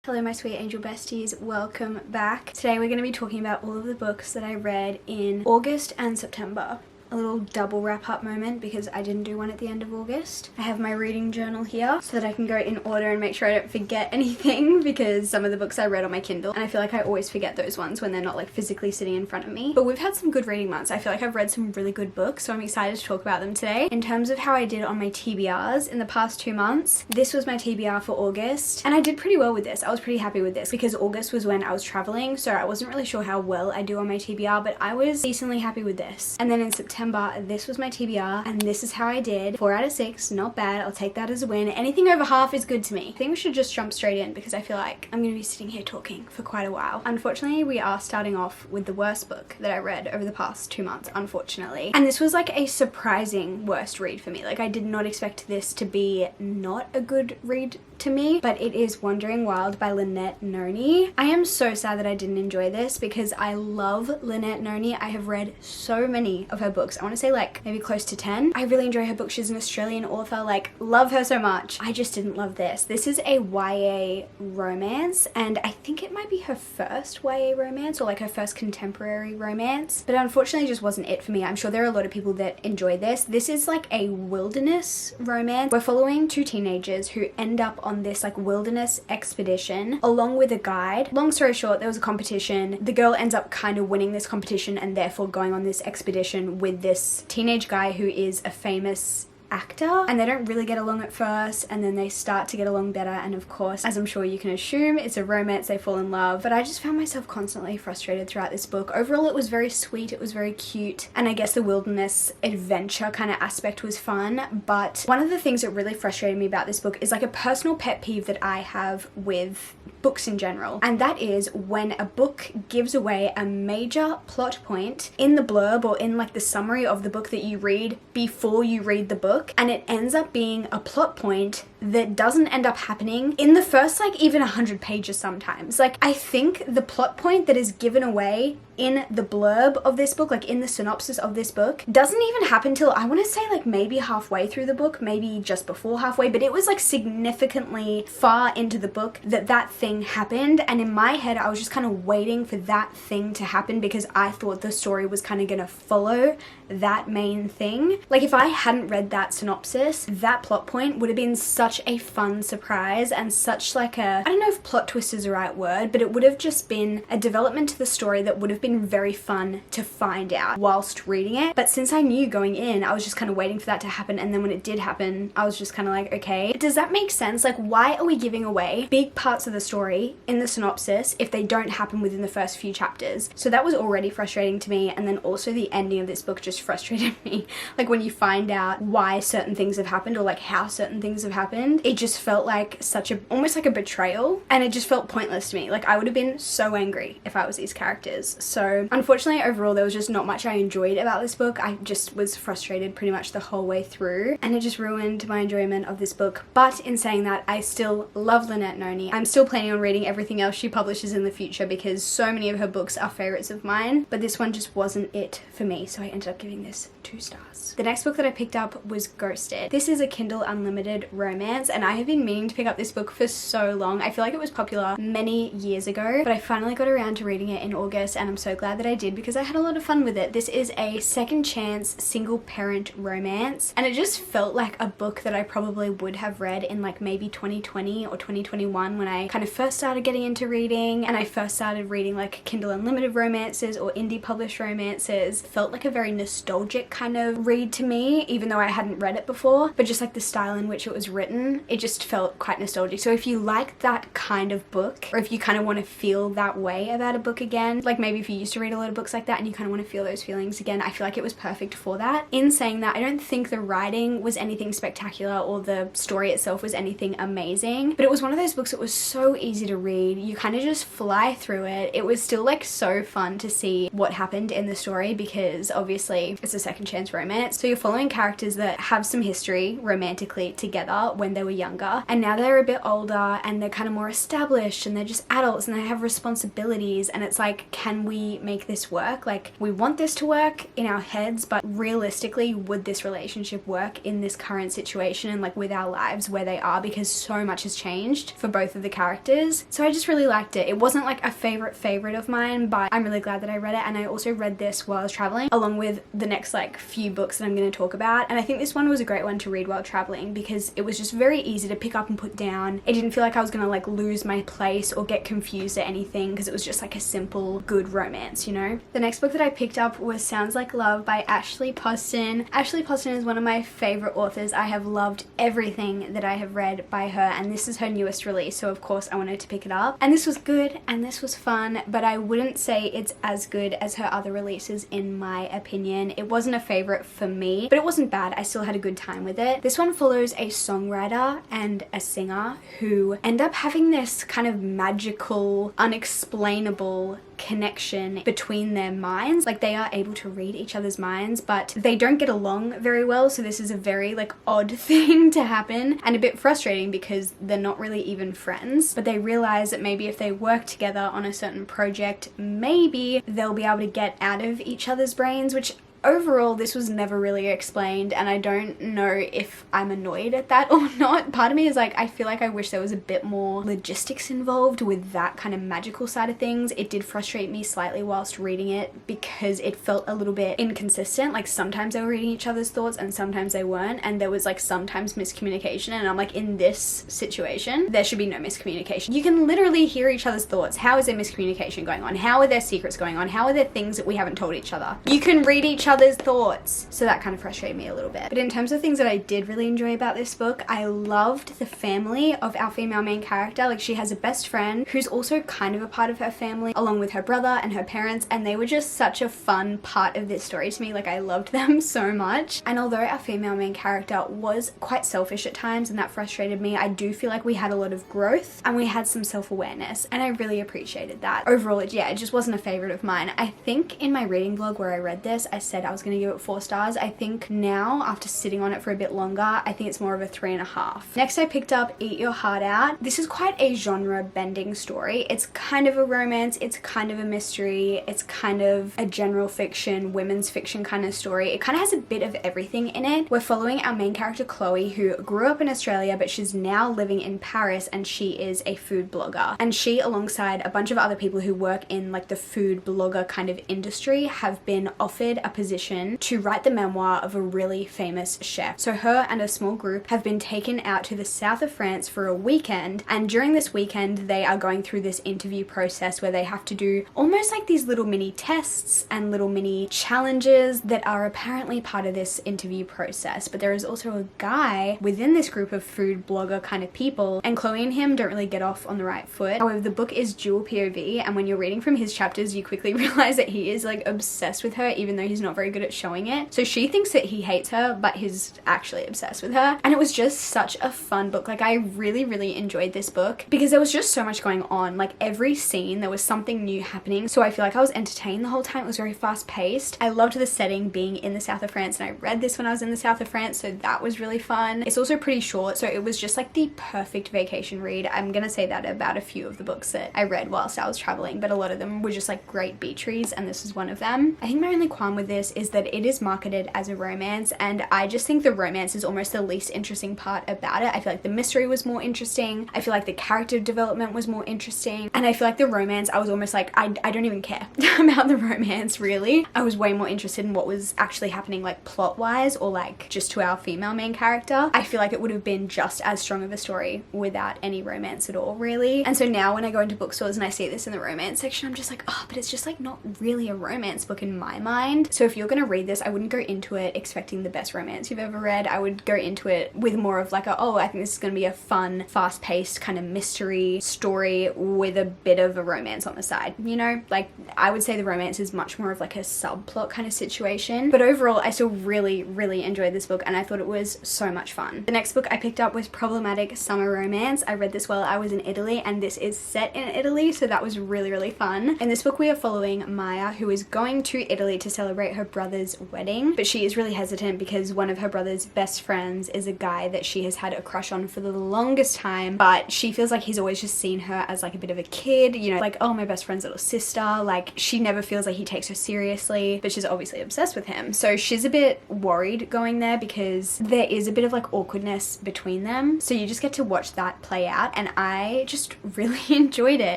Hello my sweet angel besties, welcome back. Today we're going to be talking about all of the books that I read in August and September. A little double wrap up moment because I didn't do one at the end of August. I have my reading journal here so that I can go in order and make sure I don't forget anything because some of the books I read on my Kindle and I feel like I always forget those ones when they're not like physically sitting in front of me. But we've had some good reading months. I feel like I've read some really good books, so I'm excited to talk about them today. In terms of how I did on my TBRs in the past 2 months, this was my TBR for August and I did pretty well with this. I was pretty happy with this because August was when I was traveling, so I wasn't really sure how well I do on my TBR, but I was decently happy with this. And then in September, this was my TBR and this is how I did. 4 out of 6, not bad. I'll take that as a win. Anything over half is good to me. I think we should just jump straight in because I feel like I'm going to be sitting here talking for quite a while. Unfortunately, we are starting off with the worst book that I read over the past 2 months, unfortunately. And this was like a surprising worst read for me. Like I did not expect this to be not a good read to me, but it is Wandering Wild by Lynette Noni. I am so sad that I didn't enjoy this because I love Lynette Noni. I have read so many of her books. I want to say like maybe close to 10. I really enjoy her books. She's an Australian author, like love her so much. I just didn't love this. This is a YA romance and I think it might be her first YA romance or like her first contemporary romance, but unfortunately it just wasn't it for me. I'm sure there are a lot of people that enjoy this. This is like a wilderness romance. We're following 2 teenagers who end up on this like wilderness expedition along with a guide. Long story short, there was a competition. The girl ends up kind of winning this competition and therefore going on this expedition with this teenage guy who is a famous actor, and they don't really get along at first and then they start to get along better, and of course, as I'm sure you can assume, it's a romance, they fall in love. But I just found myself constantly frustrated throughout this book. Overall it was very sweet, it was very cute, and I guess the wilderness adventure kind of aspect was fun. But one of the things that really frustrated me about this book is like a personal pet peeve that I have with books in general, and that is when a book gives away a major plot point in the blurb or in like the summary of the book that you read before you read the book, and it ends up being a plot point that doesn't end up happening in the first like even 100 pages sometimes. Like I think the plot point that is given away in the blurb of this book, like in the synopsis of this book, doesn't even happen till I want to say like maybe halfway through the book, maybe just before halfway, but it was like significantly far into the book that that thing happened, and in my head I was just kind of waiting for that thing to happen because I thought the story was kind of gonna follow that main thing. Like if I hadn't read that synopsis, that plot point would have been such a fun surprise and such like a, I don't know if plot twist is the right word, but it would have just been a development to the story that would have been very fun to find out whilst reading it. But since I knew going in, I was just kind of waiting for that to happen, and then when it did happen, I was just kind of like, okay, does that make sense? Like why are we giving away big parts of the story in the synopsis if they don't happen within the first few chapters? So that was already frustrating to me, and then also the ending of this book just frustrated me. Like when you find out why certain things have happened or like how certain things have happened, it just felt like such a, almost like a betrayal, and it just felt pointless to me. Like I would have been so angry if I was these characters. So unfortunately overall there was just not much I enjoyed about this book. I just was frustrated pretty much the whole way through, and it just ruined my enjoyment of this book. But in saying that, I still love Lynette Noni. I'm still planning on reading everything else she publishes in the future because so many of her books are favorites of mine, but this one just wasn't it for me, so I ended up giving this 2 stars. The next book that I picked up was Ghosted. This is a Kindle Unlimited romance, and I have been meaning to pick up this book for so long. I feel like it was popular many years ago, but I finally got around to reading it in August, and I'm so glad that I did because I had a lot of fun with it. This is a second chance single parent romance, and it just felt like a book that I probably would have read in like maybe 2020 or 2021 when I kind of first started getting into reading and I first started reading like Kindle Unlimited romances or indie published romances. Felt like a very nostalgic kind of read to me, even though I hadn't read it before, but just like the style in which it was written, it just felt quite nostalgic. So if you like that kind of book, or if you kind of want to feel that way about a book again, like maybe if you used to read a lot of books like that and you kind of want to feel those feelings again, I feel like it was perfect for that. In saying that, I don't think the writing was anything spectacular or the story itself was anything amazing, but it was one of those books that was so easy to read. You kind of just fly through it. It was still like so fun to see what happened in the story because obviously it's a second chance romance, so you're following characters that have some history romantically together when they were younger, and now they're a bit older and they're kind of more established and they're just adults and they have responsibilities, and it's like, can we we make this work? Like, we want this to work in our heads, but realistically, would this relationship work in this current situation and like with our lives where they are, because so much has changed for both of the characters. So I just really liked it. It wasn't like a favorite of mine, but I'm really glad that I read it. And I also read this while I was traveling, along with the next like few books that I'm going to talk about. And I think this one was a great one to read while traveling because it was just very easy to pick up and put down. It didn't feel like I was going to like lose my place or get confused at anything, because it was just like a simple, good romance, you know? The next book that I picked up was Sounds Like Love by Ashley Poston. Ashley Poston is one of my favorite authors. I have loved everything that I have read by her, and this is her newest release, so of course I wanted to pick it up. And this was good and this was fun, but I wouldn't say it's as good as her other releases in my opinion. It wasn't a favorite for me, but it wasn't bad. I still had a good time with it. This one follows a songwriter and a singer who end up having this kind of magical, unexplainable connection between their minds. Like, they are able to read each other's minds, but they don't get along very well, so this is a very like odd thing to happen and a bit frustrating because they're not really even friends. But they realize that maybe if they work together on a certain project, maybe they'll be able to get out of each other's brains, which overall, this was never really explained, and I don't know if I'm annoyed at that or not. Part of me is like, I feel like I wish there was a bit more logistics involved with that kind of magical side of things. It did frustrate me slightly whilst reading it because it felt a little bit inconsistent. Like, sometimes they were reading each other's thoughts and sometimes they weren't, and there was like sometimes miscommunication, and I'm like, in this situation, there should be no miscommunication. You can literally hear each other's thoughts. How is there miscommunication going on? How are there secrets going on? How are there things that we haven't told each other? You can read each other's thoughts. So that kind of frustrated me a little bit. But in terms of things that I did really enjoy about this book, I loved the family of our female main character. Like, she has a best friend who's also kind of a part of her family, along with her brother and her parents, and they were just such a fun part of this story to me. Like, I loved them so much. And although our female main character was quite selfish at times and that frustrated me, I do feel like we had a lot of growth and we had some self-awareness, and I really appreciated that. Overall, it just wasn't a favorite of mine. I think in my reading blog where I read this, I said I was going to give it 4 stars. I think now, after sitting on it for a bit longer, I think it's more of a 3.5. Next, I picked up Eat Your Heart Out. This is quite a genre bending story. It's kind of a romance, it's kind of a mystery, it's kind of a general fiction, women's fiction kind of story. It kind of has a bit of everything in it. We're following our main character Chloe, who grew up in Australia, but she's now living in Paris, and she is a food blogger. And she, alongside a bunch of other people who work in like the food blogger kind of industry, have been offered a position to write the memoir of a really famous chef. So her and a small group have been taken out to the south of France for a weekend, and during this weekend they are going through this interview process where they have to do almost like these little mini tests and little mini challenges that are apparently part of this interview process. But there is also a guy within this group of food blogger kind of people, and Chloe and him don't really get off on the right foot. However, the book is dual POV, and when you're reading from his chapters, you quickly realize that he is like obsessed with her, even though he's not very good at showing it. So she thinks that he hates her, but he's actually obsessed with her. And it was just such a fun book. Like, I really enjoyed this book because there was just so much going on. Like, every scene there was something new happening, so I feel like I was entertained the whole time. It was very fast paced. I loved the setting being in the south of France, and I read this when I was in the south of France, so that was really fun. It's also pretty short, so it was just like the perfect vacation read. I'm gonna say that about a few of the books that I read whilst I was traveling, but a lot of them were just like great beach reads, and this is one of them. I think my only qualm with this is that it is marketed as a romance, and I just think the romance is almost the least interesting part about it. I feel like the mystery was more interesting. I feel like the character development was more interesting, and I feel like the romance, I was almost like, I don't even care about the romance, really. I was way more interested in what was actually happening, like plot wise, or like just to our female main character. I feel like it would have been just as strong of a story without any romance at all, really. And so now when I go into bookstores and I see this in the romance section, I'm just like, oh, but it's just like not really a romance book in my mind. So if you're gonna read this, I wouldn't go into it expecting the best romance you've ever read. I would go into it with more of like a, oh, I think this is gonna be a fun, fast-paced kind of mystery story with a bit of a romance on the side, you know? Like, I would say the romance is much more of like a subplot kind of situation. But overall, I still really enjoyed this book, and I thought it was so much fun. The next book I picked up was Problematic Summer Romance. I read this while I was in Italy, and this is set in Italy, so that was really fun. In this book, we are following Maya, who is going to Italy to celebrate her brother's wedding, but she is really hesitant because one of her brother's best friends is a guy that she has had a crush on for the longest time, but she feels like he's always just seen her as like a bit of a kid, you know, like, oh, my best friend's little sister. Like, she never feels like he takes her seriously, but she's obviously obsessed with him. So she's a bit worried going there because there is a bit of like awkwardness between them. So you just get to watch that play out, and I just really enjoyed it.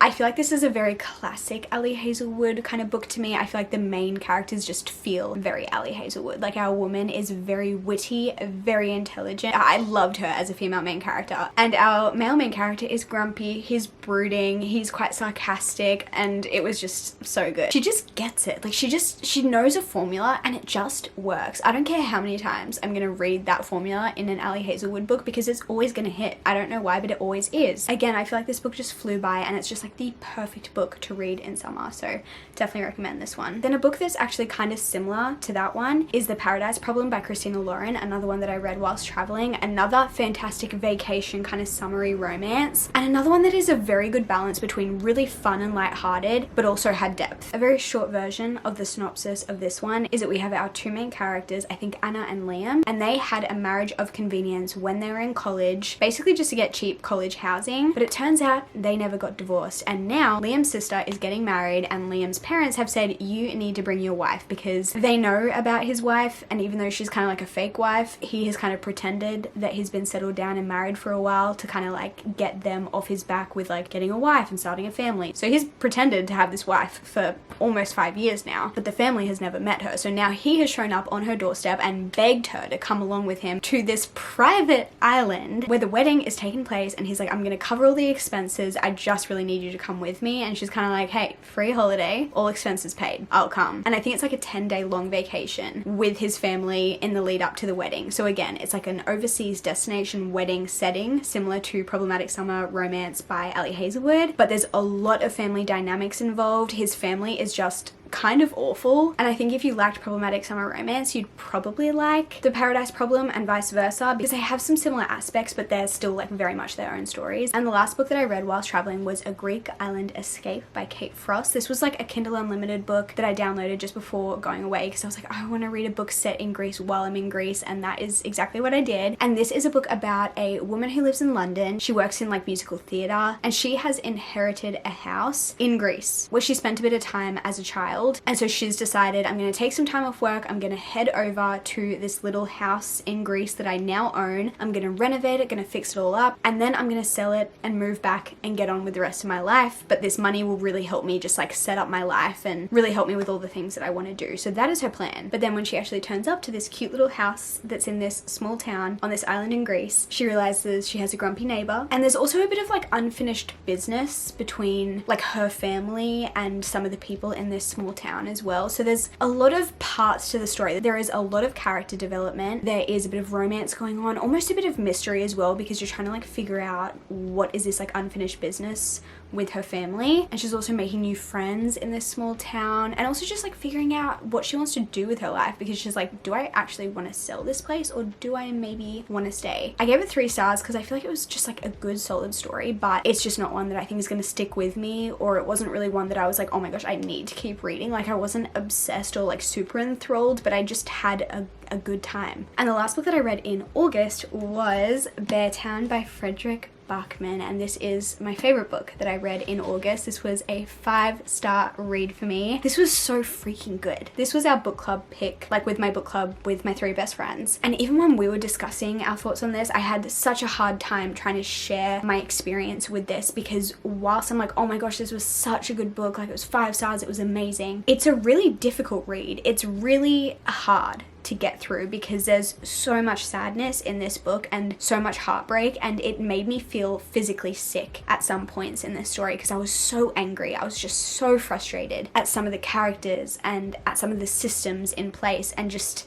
I feel like this is a very classic Ali Hazelwood kind of book to me. I feel like the main characters just feel very Ali Hazelwood. Like, our woman is very witty, very intelligent. I loved her as a female main character, and our male main character is grumpy, he's brooding, he's quite sarcastic, and it was just so good. She just gets it. Like, she knows a formula and it just works. I don't care how many times I'm gonna read that formula in an Ali Hazelwood book because it's always gonna hit. I don't know why, but it always is. Again, I feel like this book just flew by, and it's just like the perfect book to read in summer, so definitely recommend this one. Then a book that's actually kind of similar to that one is The Paradise Problem by Christina Lauren, another one that I read whilst traveling, another fantastic vacation kind of summery romance, and another one that is a very good balance between really fun and lighthearted but also had depth. A very short version of the synopsis of this one is that we have our two main characters, I think Anna and Liam, and they had a marriage of convenience when they were in college, basically just to get cheap college housing, but it turns out they never got divorced, and now Liam's sister is getting married, and Liam's parents have said, you need to bring your wife, because they know about his wife, and even though she's kind of like a fake wife, he has kind of pretended that he's been settled down and married for a while to kind of like get them off his back with like getting a wife and starting a family. So he's pretended to have this wife for almost 5 years now, but the family has never met her. So now he has shown up on her doorstep and begged her to come along with him to this private island where the wedding is taking place, and he's like, I'm gonna cover all the expenses, I just really need you to come with me. And she's kind of like, hey, free holiday, all expenses paid, I'll come. And I think it's like a 10-day long vacation with his family in the lead up to the wedding. So again, it's like an overseas destination wedding setting similar to Problematic Summer Romance by Ali Hazelwood, but there's a lot of family dynamics involved. His family is just kind of awful, and I think if you liked Problematic Summer Romance, you'd probably like The Paradise Problem, and vice versa, because they have some similar aspects, but they're still like very much their own stories. And the last book that I read whilst traveling was A Greek Island Escape by Kate Frost. This was like a Kindle Unlimited book that I downloaded just before going away because I was like, I want to read a book set in Greece while I'm in Greece, and that is exactly what I did. And this is a book about a woman who lives in London. She works in like musical theatre, and she has inherited a house in Greece where she spent a bit of time as a child. And so she's decided, I'm going to take some time off work, I'm going to head over to this little house in Greece that I now own, I'm going to renovate it, going to fix it all up, and then I'm going to sell it and move back and get on with the rest of my life. But this money will really help me just like set up my life and really help me with all the things that I want to do. So that is her plan. But then when she actually turns up to this cute little house that's in this small town on this island in Greece, she realizes she has a grumpy neighbor, and there's also a bit of like unfinished business between like her family and some of the people in this small town as well. So there's a lot of parts to the story. There is a lot of character development. There is a bit of romance going on, almost a bit of mystery as well, because you're trying to like figure out what is this like unfinished business with her family. And she's also making new friends in this small town, and also just like figuring out what she wants to do with her life, because she's like, do I actually want to sell this place, or do I maybe want to stay? I gave it 3 stars because I feel like it was just like a good solid story, but it's just not one that I think is going to stick with me, or it wasn't really one that I was like, oh my gosh, I need to keep reading. Like, I wasn't obsessed or like super enthralled, but I just had a good time. And the last book that I read in August was Beartown by Frederick Bachman, and this is my favorite book that I read in August. This was a 5-star read for me. This was so freaking good. This was our book club pick, like with my book club with my 3 best friends. And even when we were discussing our thoughts on this, I had such a hard time trying to share my experience with this, because whilst I'm like, oh my gosh, this was such a good book, like it was 5 stars, it was amazing, it's a really difficult read. It's really hard to get through because there's so much sadness in this book and so much heartbreak, and it made me feel physically sick at some points in this story because I was so angry. I was just so frustrated at some of the characters and at some of the systems in place, and just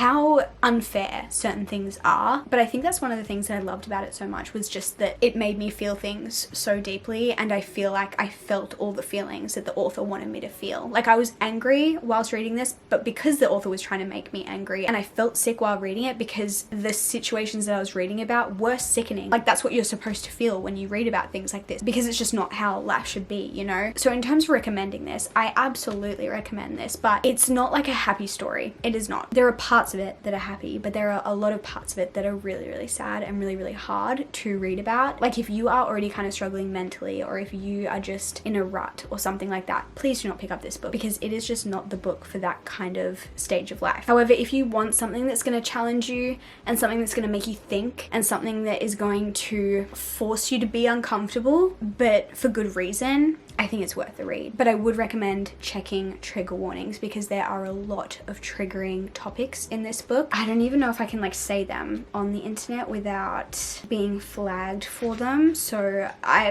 how unfair certain things are. But I think that's one of the things that I loved about it so much, was just that it made me feel things so deeply, and I feel like I felt all the feelings that the author wanted me to feel. Like, I was angry whilst reading this, but because the author was trying to make me angry, and I felt sick while reading it because the situations that I was reading about were sickening. Like, that's what you're supposed to feel when you read about things like this, because it's just not how life should be, you know? So in terms of recommending this, I absolutely recommend this, but it's not like a happy story. It is not. There are parts of it that are happy, but there are a lot of parts of it that are really, really sad and really, really hard to read about. Like, if you are already kind of struggling mentally, or if you are just in a rut or something like that, please do not pick up this book, because it is just not the book for that kind of stage of life. However, if you want something that's going to challenge you, and something that's going to make you think, and something that is going to force you to be uncomfortable, but for good reason, I think it's worth the read. But I would recommend checking trigger warnings, because there are a lot of triggering topics in this book. I don't even know if I can like say them on the internet without being flagged for them, so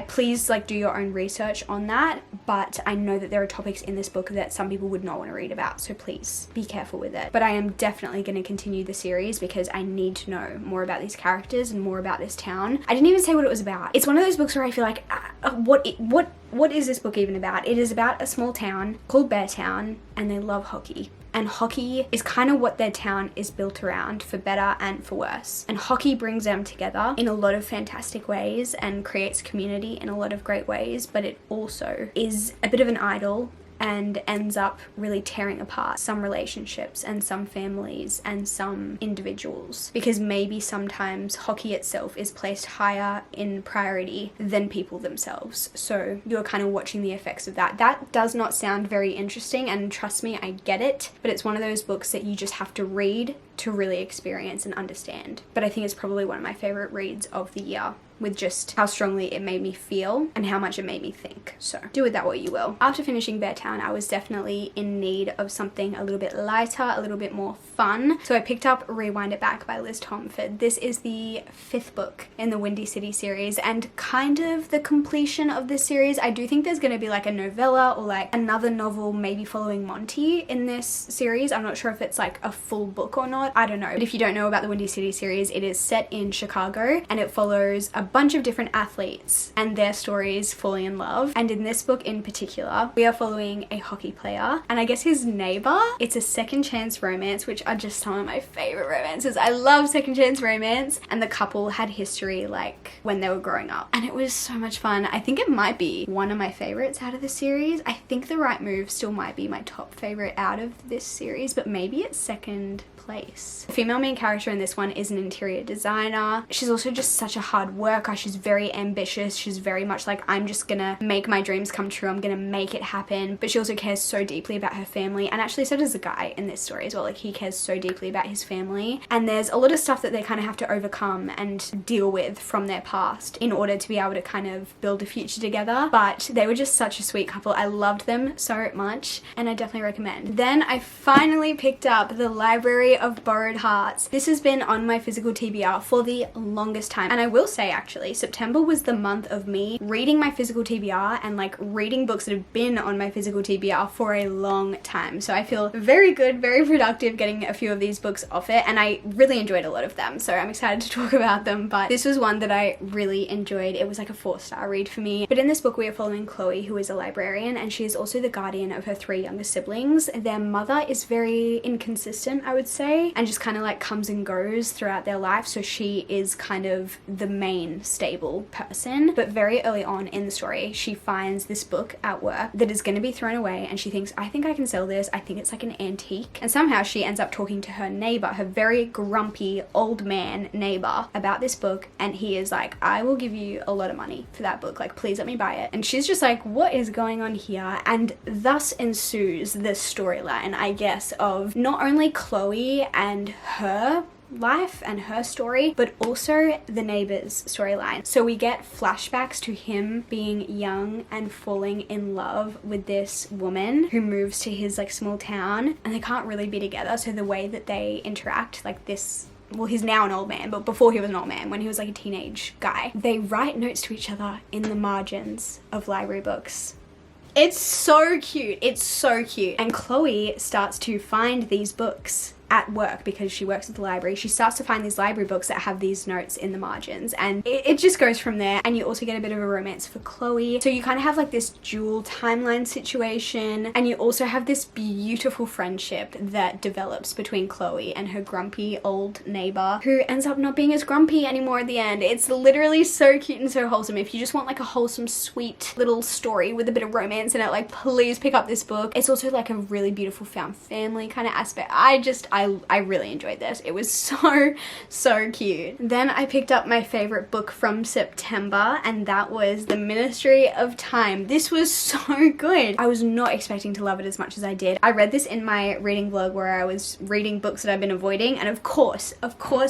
please like do your own research on that. But I know that there are topics in this book that some people would not want to read about, so please be careful with it. But I am definitely going to continue the series because I need to know more about these characters and more about this town. I didn't even say what it was about. It's one of those books where I feel like what is this book even about? It is about a small town called Beartown, and they love hockey. And hockey is kind of what their town is built around, for better and for worse. And hockey brings them together in a lot of fantastic ways and creates community in a lot of great ways, but it also is a bit of an idol and ends up really tearing apart some relationships and some families and some individuals, because maybe sometimes hockey itself is placed higher in priority than people themselves. So you're kind of watching the effects of that. That does not sound very interesting, and trust me, I get it, but it's one of those books that you just have to read to really experience and understand. But I think it's probably one of my favorite reads of the year, with just how strongly it made me feel and how much it made me think. So do with that what you will. After finishing Beartown, I was definitely in need of something a little bit lighter, a little bit more fun. So I picked up Rewind It Back by Liz Tomford. This is the 5th book in the Windy City series, and kind of the completion of this series. I do think there's going to be like a novella or like another novel maybe following Monty in this series. I'm not sure if it's like a full book or not. I don't know. But if you don't know about the Windy City series, it is set in Chicago, and it follows a bunch of different athletes and their stories falling in love. And in this book in particular, we are following a hockey player, and I guess his neighbor. It's a second chance romance, which are just some of my favorite romances. I love second chance romance, and the couple had history like when they were growing up, and it was so much fun. I think it might be one of my favorites out of the series. I think The Right Move still might be my top favorite out of this series, but maybe it's second place. The female main character in this one is an interior designer. She's also just such a hard worker. She's very ambitious. She's very much like, I'm just gonna make my dreams come true. I'm gonna make it happen. But she also cares so deeply about her family, and actually so does the guy in this story as well. Like, he cares so deeply about his family, and there's a lot of stuff that they kind of have to overcome and deal with from their past in order to be able to kind of build a future together. But they were just such a sweet couple. I loved them so much, and I definitely recommend. Then I finally picked up The Library of Borrowed Hearts. This has been on my physical TBR for the longest time, and I will say actually September was the month of me reading my physical TBR and like reading books that have been on my physical TBR for a long time. So I feel very good, very productive getting a few of these books off it, and I really enjoyed a lot of them, so I'm excited to talk about them. But this was one that I really enjoyed. It was like a 4-star read for me. But in this book we are following Chloe, who is a librarian, and she is also the guardian of her 3 younger siblings. Their mother is very inconsistent, I would say, and just kind of like comes and goes throughout their life, so she is kind of the main stable person. But very early on in the story, she finds this book at work that is going to be thrown away, and she thinks, I think I can sell this. I think it's like an antique. And somehow she ends up talking to her neighbor, her very grumpy old man neighbor, about this book, and he is like, I will give you a lot of money for that book, like please let me buy it. And she's just like, what is going on here? And thus ensues the storyline, I guess, of not only Chloe and her life and her story, but also the neighbor's storyline. So we get flashbacks to him being young and falling in love with this woman who moves to his like small town, and they can't really be together. So the way that they interact, like this, well, he's now an old man, but before he was an old man, when he was like a teenage guy, they write notes to each other in the margins of library books. It's so cute. It's so cute. And Chloe starts to find these books at work, because she works at the library, she starts to find these library books that have these notes in the margins, and it just goes from there. And you also get a bit of a romance for Chloe, so you kind of have like this dual timeline situation, and you also have this beautiful friendship that develops between Chloe and her grumpy old neighbor, who ends up not being as grumpy anymore at the end. It's literally so cute and so wholesome. If you just want like a wholesome, sweet little story with a bit of romance in it, like please pick up this book. It's also like a really beautiful found family kind of aspect. I really enjoyed this. It was so cute. Then I picked up my favorite book from September, and that was The Ministry of Time. This was so good. I was not expecting to love it as much as I did. I read this in my reading vlog where I was reading books that I've been avoiding, and of course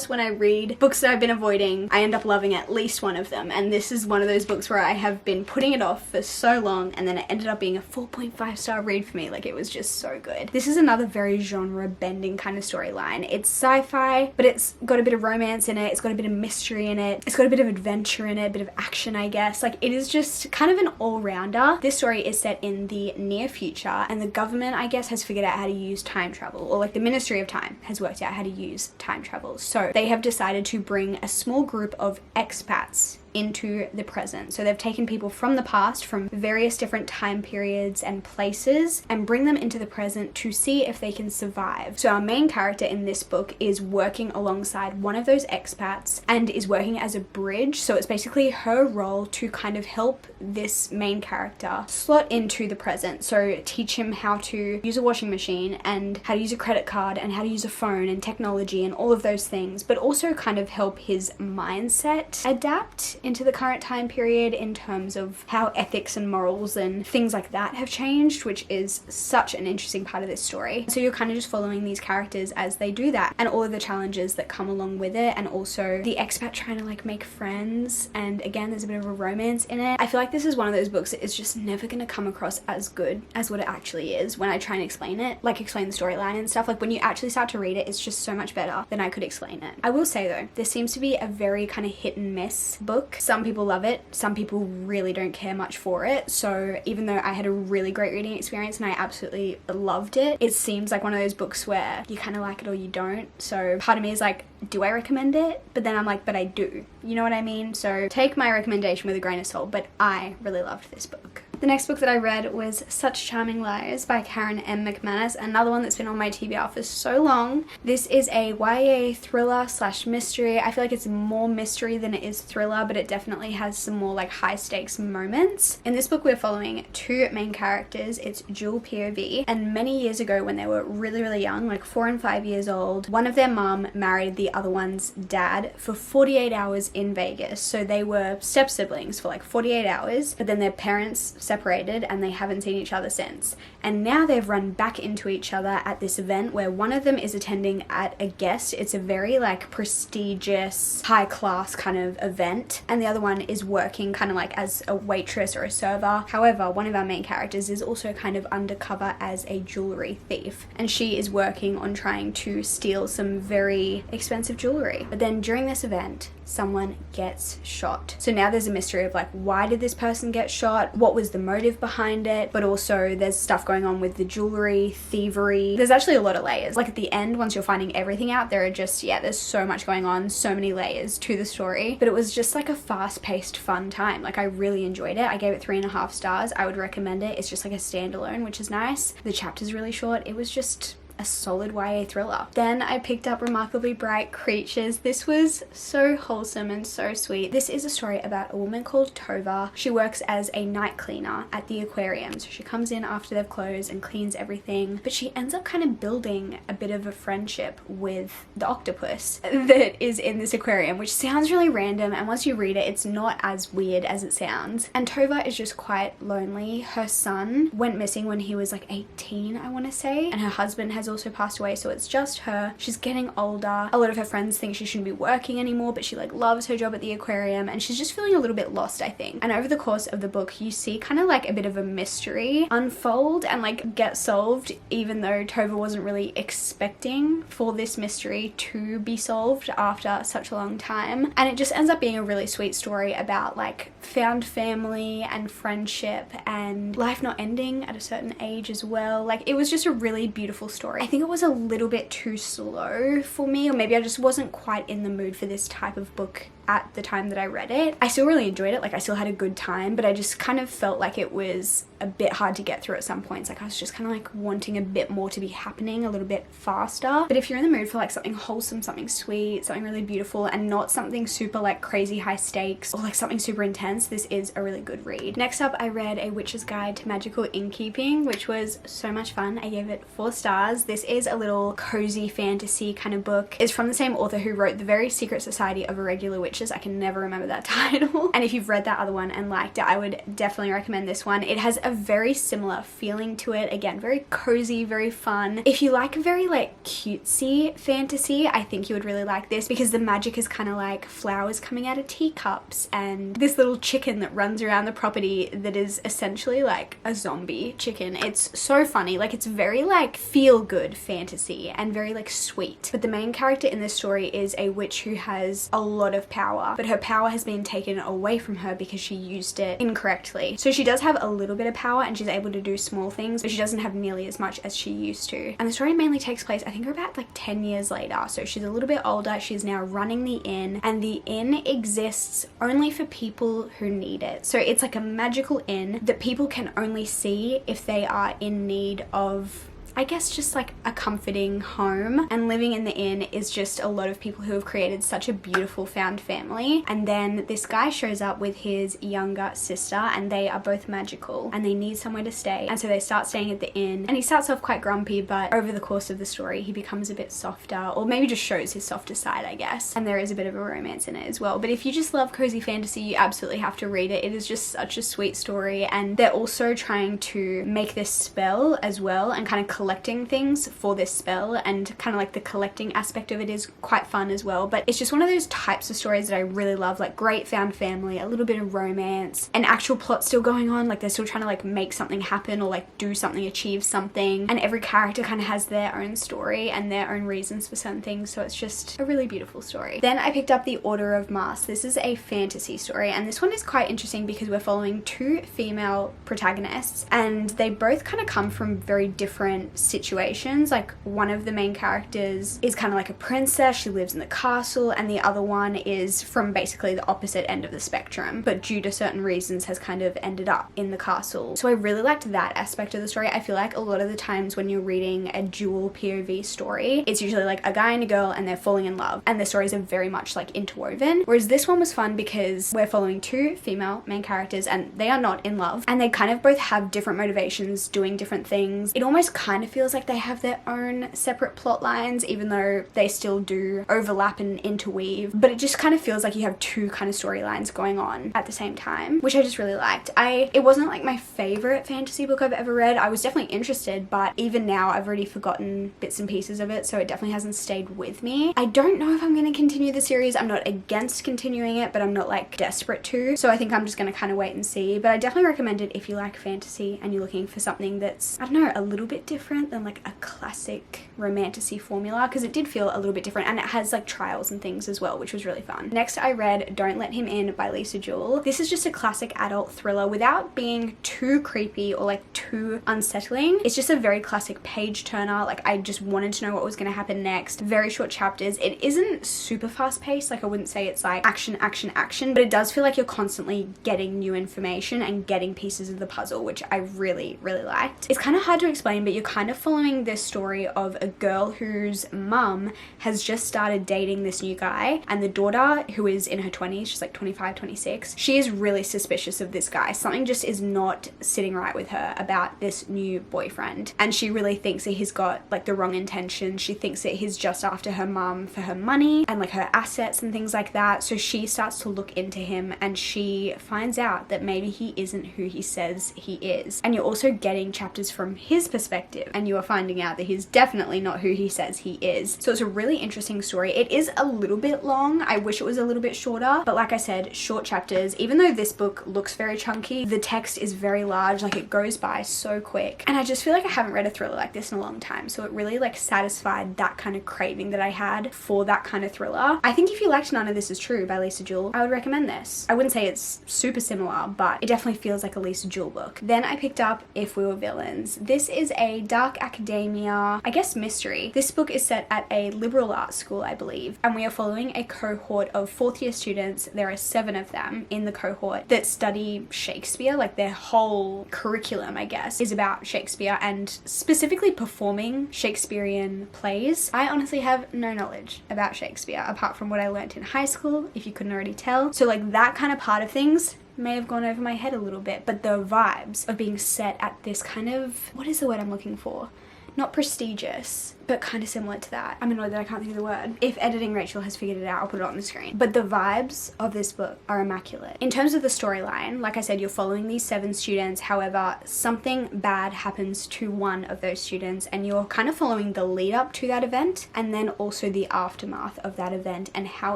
when I read books that I've been avoiding, I end up loving at least one of them, and this is one of those books where I have been putting it off for so long, and then it ended up being a 4.5 star read for me. Like, it was just so good. This is another very genre bending kind of storyline. It's sci-fi, but it's got a bit of romance in it, it's got a bit of mystery in it, it's got a bit of adventure in it, a bit of action, I guess. Like, it is just kind of an all-rounder. This story is set in the near future, and the government, I guess, has figured out how to use time travel, or like the Ministry of Time has worked out how to use time travel. So they have decided to bring a small group of expats into the present. So they've taken people from the past, from various different time periods and places, and bring them into the present to see if they can survive. So our main character in this book is working alongside one of those expats and is working as a bridge. So it's basically her role to kind of help this main character slot into the present. So teach him how to use a washing machine and how to use a credit card and how to use a phone and technology and all of those things, but also kind of help his mindset adapt into the current time period in terms of how ethics and morals and things like that have changed, which is such an interesting part of this story. So you're kind of just following these characters as they do that, and all of the challenges that come along with it, and also the expat trying to like make friends, and again there's a bit of a romance in it. I feel like this is one of those books that is just never going to come across as good as what it actually is when I try and explain it, like explain the storyline and stuff. Like, when you actually start to read it, it's just so much better than I could explain it. I will say though, this seems to be a very kind of hit and miss book. Some people love it, some people really don't care much for it. So even though I had a really great reading experience and I absolutely loved it, it seems like one of those books where you kind of like it or you don't. So part of me is like, do I recommend it? But then I'm like, but I do. You know what I mean? So take my recommendation with a grain of salt, but I really loved this book. The next book that I read was Such Charming Lies by Karen M. McManus, another one that's been on my TBR for so long. This is a YA thriller slash mystery. I feel like it's more mystery than it is thriller, but it definitely has some more like high stakes moments. In this book, we're following two main characters. It's dual POV, and many years ago when they were really young, like 4 and 5 years old, one of their mum married the other one's dad for 48 hours in Vegas. So they were step siblings for like 48 hours, but then their parents separated and they haven't seen each other since. And now they've run back into each other at this event where one of them is attending at a guest. It's a very like prestigious, high class kind of event, and the other one is working kind of like as a waitress or a server. However, one of our main characters is also kind of undercover as a jewelry thief, and she is working on trying to steal some very expensive jewelry. But then during this event, someone gets shot. So now there's a mystery of like, why did this person get shot? What was the motive behind it? But also there's stuff going on with the jewelry, thievery. There's actually a lot of layers. Like at the end, once you're finding everything out, there are just, yeah, there's so much going on, so many layers to the story. But it was just like a fast-paced, fun time. Like, I really enjoyed it. I gave it 3.5 stars. I would recommend it. It's just like a standalone, which is nice. The chapter's really short. It was just a solid YA thriller. Then I picked up Remarkably Bright Creatures. This was so wholesome and so sweet. This is a story about a woman called Tova. She works as a night cleaner at the aquarium. So she comes in after they've closed and cleans everything, but she ends up kind of building a bit of a friendship with the octopus that is in this aquarium, which sounds really random, and once you read it, it's not as weird as it sounds. And Tova is just quite lonely. Her son went missing when he was like 18, I want to say, and her husband has also passed away, so it's just her. She's getting older. A lot of her friends think she shouldn't be working anymore, but she like loves her job at the aquarium, and she's just feeling a little bit lost, I think. And over the course of the book, you see kind of like a bit of a mystery unfold and like get solved, even though Tova wasn't really expecting for this mystery to be solved after such a long time. And it just ends up being a really sweet story about like found family and friendship and life not ending at a certain age as well. Like, it was just a really beautiful story. I think it was a little bit too slow for me, or maybe I just wasn't quite in the mood for this type of book at the time that I read it. I still really enjoyed it, like I still had a good time, but I just kind of felt like it was a bit hard to get through at some points. Like I was just kind of like wanting a bit more to be happening a little bit faster. But if you're in the mood for like something wholesome, something sweet, something really beautiful, and not something super like crazy high stakes or like something super intense, this is a really good read. Next up, I read A Witch's Guide to Magical Innkeeping, which was so much fun. I gave it 4 stars. This is a little cozy fantasy kind of book. It's from the same author who wrote The Very Secret Society of Irregular Witches. I can never remember that title. And if you've read that other one and liked it, I would definitely recommend this one. It has a very similar feeling to it. Again, very cozy, very fun. If you like very like cutesy fantasy, I think you would really like this, because the magic is kind of like flowers coming out of teacups and this little chicken that runs around the property that is essentially like a zombie chicken. It's so funny. Like it's very like feel good fantasy and very like sweet. But the main character in this story is a witch who has a lot of power, but her power has been taken away from her because she used it incorrectly. So she does have a little bit of power and she's able to do small things, but she doesn't have nearly as much as she used to. And the story mainly takes place, I think, about like 10 years later. So she's a little bit older. She's now running the inn, and the inn exists only for people who need it. So it's like a magical inn that people can only see if they are in need of, I guess, just like a comforting home. And living in the inn is just a lot of people who have created such a beautiful found family. And then this guy shows up with his younger sister, and they are both magical and they need somewhere to stay. And so they start staying at the inn, and he starts off quite grumpy, but over the course of the story he becomes a bit softer, or maybe just shows his softer side, I guess. And there is a bit of a romance in it as well. But if you just love cozy fantasy, you absolutely have to read it. It is just such a sweet story. And they're also trying to make this spell as well, and kind of collecting things for this spell, and kind of like the collecting aspect of it is quite fun as well. But it's just one of those types of stories that I really love, like great found family, a little bit of romance, an actual plot still going on, like they're still trying to like make something happen or like do something, achieve something, and every character kind of has their own story and their own reasons for certain things. So it's just a really beautiful story. Then I picked up The Order of Masks. This is a fantasy story, and this one is quite interesting because we're following 2 female protagonists, and they both kind of come from very different situations. Like one of the main characters is kind of like a princess, she lives in the castle, and the other one is from basically the opposite end of the spectrum, but due to certain reasons has kind of ended up in the castle. So I really liked that aspect of the story. I feel like a lot of the times when you're reading a dual POV story, it's usually like a guy and a girl and they're falling in love, and the stories are very much like interwoven. Whereas this one was fun because we're following 2 female main characters and they are not in love, and they kind of both have different motivations, doing different things. It almost kind of feels like they have their own separate plot lines, even though they still do overlap and interweave. But it just kind of feels like you have 2 kind of storylines going on at the same time, which I just really liked. It wasn't like my favorite fantasy book I've ever read. I was definitely interested, but even now I've already forgotten bits and pieces of it, so it definitely hasn't stayed with me. I don't know if I'm going to continue the series. I'm not against continuing it, but I'm not like desperate to. So I think I'm just going to kind of wait and see. But I definitely recommend it if you like fantasy and you're looking for something that's, I don't know, a little bit different than like a classic romantasy formula, because it did feel a little bit different, and it has like trials and things as well, which was really fun. Next I read Don't Let Him In by Lisa Jewell. This is just a classic adult thriller without being too creepy or like too unsettling. It's just a very classic page turner. Like I just wanted to know what was going to happen next. Very short chapters. It isn't super fast paced. Like I wouldn't say it's like action, action, action, but it does feel like you're constantly getting new information and getting pieces of the puzzle, which I really, really liked. It's kind of hard to explain, but you're kind of following this story of a girl whose mum has just started dating this new guy, and the daughter, who is in her 20s, she's like 25, 26, she is really suspicious of this guy. Something just is not sitting right with her about this new boyfriend, and she really thinks that he's got like the wrong intentions. She thinks that he's just after her mum for her money and like her assets and things like that. So she starts to look into him, and she finds out that maybe he isn't who he says he is. And you're also getting chapters from his perspective, and you are finding out that he's definitely not who he says he is. So it's a really interesting story. It is a little bit long. I wish it was a little bit shorter, but like I said, short chapters. Even though this book looks very chunky, the text is very large. Like it goes by so quick, and I just feel like I haven't read a thriller like this in a long time. So it really like satisfied that kind of craving that I had for that kind of thriller. I think if you liked None of This Is True by Lisa Jewell, I would recommend this. I wouldn't say it's super similar, but it definitely feels like a Lisa Jewell book. Then I picked up If We Were Villains. This is a dark dark academia, I guess mystery. This book is set at a liberal arts school, I believe, and we are following a cohort of fourth year students. There are 7 of them in the cohort that study Shakespeare. Like their whole curriculum, I guess, is about Shakespeare and specifically performing Shakespearean plays. I honestly have no knowledge about Shakespeare apart from what I learnt in high school, if you couldn't already tell. So like that kind of part of things may have gone over my head a little bit, but the vibes of being set at this kind of, what is the word I'm looking for? Not prestigious, but kind of similar to that. I'm annoyed that I can't think of the word. If editing Rachel has figured it out, I'll put it on the screen. But the vibes of this book are immaculate. In terms of the storyline, like I said, you're following these 7 students. However, something bad happens to one of those students and you're kind of following the lead up to that event and then also the aftermath of that event and how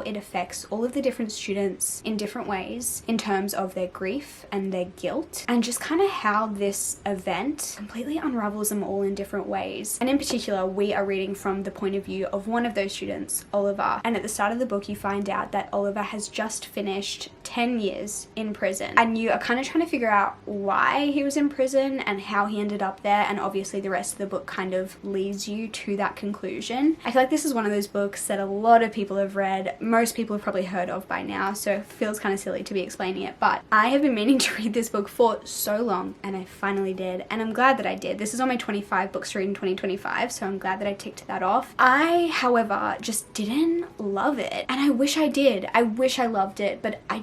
it affects all of the different students in different ways in terms of their grief and their guilt, and just kind of how this event completely unravels them all in different ways. And in particular, we are reading from the point of view of one of those students, Oliver, and at the start of the book you find out that Oliver has just finished 10 years in prison, and you are kind of trying to figure out why he was in prison and how he ended up there, and obviously the rest of the book kind of leads you to that conclusion. I feel like this is one of those books that a lot of people have read, most people have probably heard of by now, so it feels kind of silly to be explaining it, but I have been meaning to read this book for so long and I finally did, and I'm glad that I did. This is on my 25 books to read in 2025, so I'm glad that I ticked that off. I, however, just didn't love it, and I wish I did. I wish I loved it, but I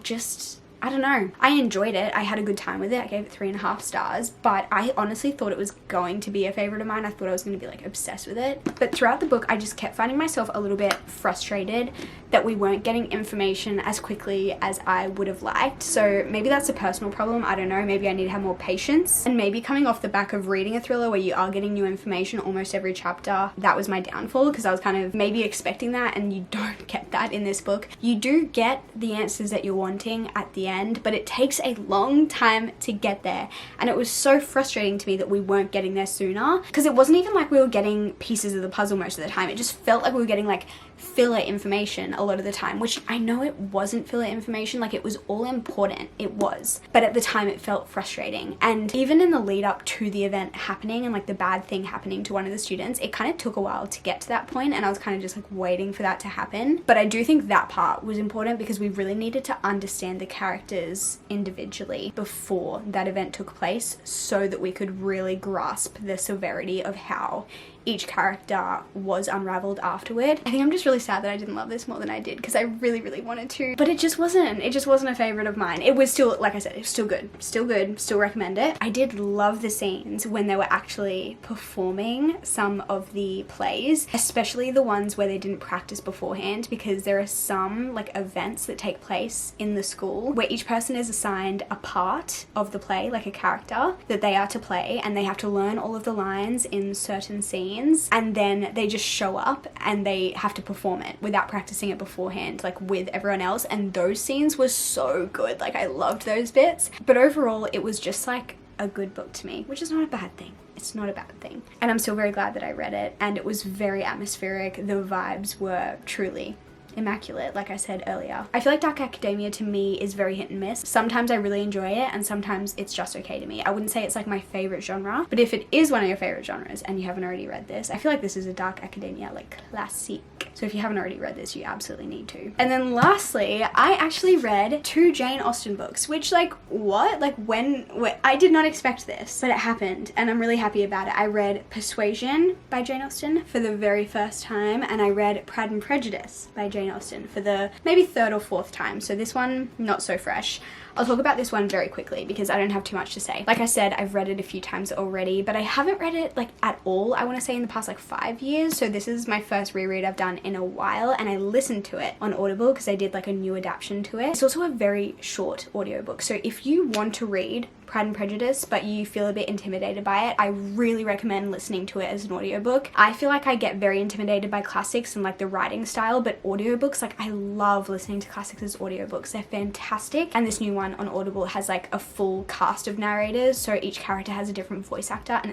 don't know. I enjoyed it. I had a good time with it. I gave it 3.5 stars, but I honestly thought it was going to be a favorite of mine. I thought I was going to be like obsessed with it. But throughout the book, I just kept finding myself a little bit frustrated that we weren't getting information as quickly as I would have liked. So maybe that's a personal problem. I don't know. Maybe I need to have more patience. And maybe coming off the back of reading a thriller where you are getting new information almost every chapter, that was my downfall, because I was kind of maybe expecting that, and you don't get that in this book. You do get the answers that you're wanting at the end, but it takes a long time to get there, and it was so frustrating to me that we weren't getting there sooner, because it wasn't even like we were getting pieces of the puzzle most of the time. It just felt like we were getting like filler information a lot of the time, which I know it wasn't filler information, like it was all important, it was, but at the time it felt frustrating. And even in the lead up to the event happening and like the bad thing happening to one of the students, it kind of took a while to get to that point, and I was kind of just like waiting for that to happen. But I do think that part was important because we really needed to understand the characters individually before that event took place, so that we could really grasp the severity of how each character was unraveled afterward. I think I'm just really sad that I didn't love this more than I did, because I really wanted to, but it just wasn't a favorite of mine. It was still, like I said, it was still good, still recommend it. I did love the scenes when they were actually performing some of the plays, especially the ones where they didn't practice beforehand, because there are some like events that take place in the school where each person is assigned a part of the play, like a character that they are to play, and they have to learn all of the lines in certain scenes, and then they just show up and they have to perform it without practicing it beforehand, like with everyone else. And those scenes were so good, like I loved those bits. But overall it was just like a good book to me, which is not a bad thing. It's not a bad thing, and I'm still very glad that I read it, and it was very atmospheric. The vibes were truly immaculate, like I said earlier. I feel like dark academia to me is very hit and miss. Sometimes I really enjoy it and sometimes it's just okay to me. I wouldn't say it's like my favorite genre, but if it is one of your favorite genres and you haven't already read this, I feel like this is a dark academia like classic. So if you haven't already read this, you absolutely need to. And then lastly, I actually read 2 Jane Austen books, which like what? Like when I did not expect this, but it happened and I'm really happy about it. I read Persuasion by Jane Austen for the very first time, and I read Pride and Prejudice by Jane Austen for the maybe 3rd or 4th time. So this one, not so fresh. I'll talk about this one very quickly because I don't have too much to say. Like I said, I've read it a few times already, but I haven't read it like at all, I want to say, in the past like 5 years. So this is my first reread I've done in a while, and I listened to it on Audible because I did like a new adaptation to it. It's also a very short audiobook. So if you want to read Pride and Prejudice but you feel a bit intimidated by it, I really recommend listening to it as an audiobook. I feel like I get very intimidated by classics and like the writing style, but audiobooks, like I love listening to classics as audiobooks. They're fantastic, and this new one one on Audible has like a full cast of narrators, so each character has a different voice actor, and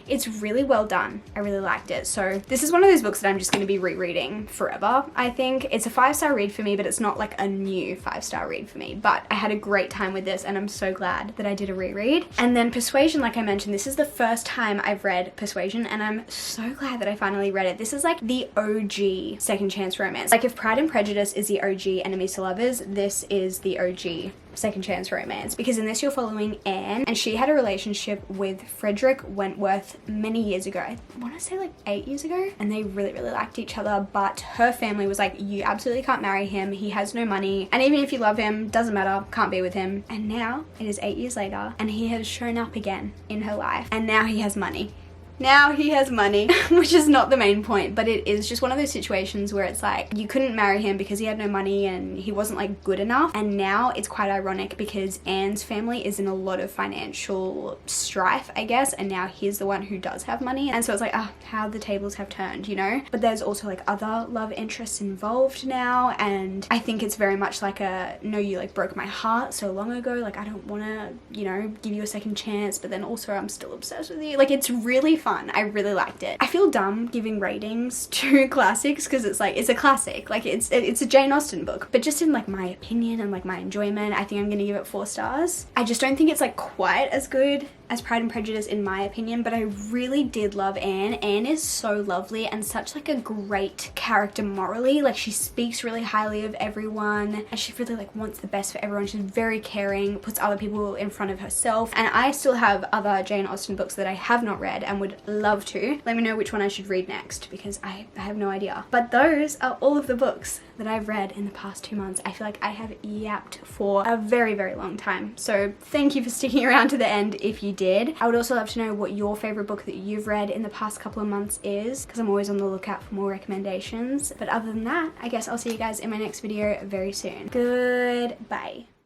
it's really well done. I really liked it. So this is one of those books that I'm just going to be rereading forever. I think it's a 5-star read for me, but it's not like a new 5-star read for me. But I had a great time with this, and I'm so glad that I did a reread. And then Persuasion, like I mentioned, this is the first time I've read Persuasion, and I'm so glad that I finally read it. This is like the OG second chance romance. Like if Pride and Prejudice is the OG Enemies to Lovers, this is the OG second chance romance, because in this you're following Anne, and she had a relationship with Frederick Wentworth many years ago. I want to say like 8 years ago, and they really liked each other, but her family was like, you absolutely can't marry him, he has no money, and even if you love him, doesn't matter, can't be with him. And now it is 8 years later, and he has shown up again in her life, and now he has money. Now he has money, which is not the main point, but it is just one of those situations where it's like you couldn't marry him because he had no money and he wasn't like good enough. And now it's quite ironic because Anne's family is in a lot of financial strife, I guess, and now he's the one who does have money. And so it's like, oh, how the tables have turned, you know? But there's also like other love interests involved now, and I think it's very much like a, no, you like broke my heart so long ago, like I don't want to, you know, give you a second chance, but then also I'm still obsessed with you. Like it's really fun. I really liked it. I feel dumb giving ratings to classics because it's like, it's a classic, like it's a Jane Austen book, but just in like my opinion and like my enjoyment, I think I'm gonna give it 4 stars. I just don't think it's like quite as good as Pride and Prejudice in my opinion, but I really did love Anne. Anne is so lovely and such like a great character morally. Like she speaks really highly of everyone, and she really like wants the best for everyone. She's very caring, puts other people in front of herself. And I still have other Jane Austen books that I have not read and would love to. Let me know which one I should read next, because I have no idea. But those are all of the books that I've read in the past 2 months. I feel like I have yapped for a very long time. So thank you for sticking around to the end if you did. I would also love to know what your favorite book that you've read in the past couple of months is, because I'm always on the lookout for more recommendations. But other than that, I guess I'll see you guys in my next video very soon. Goodbye.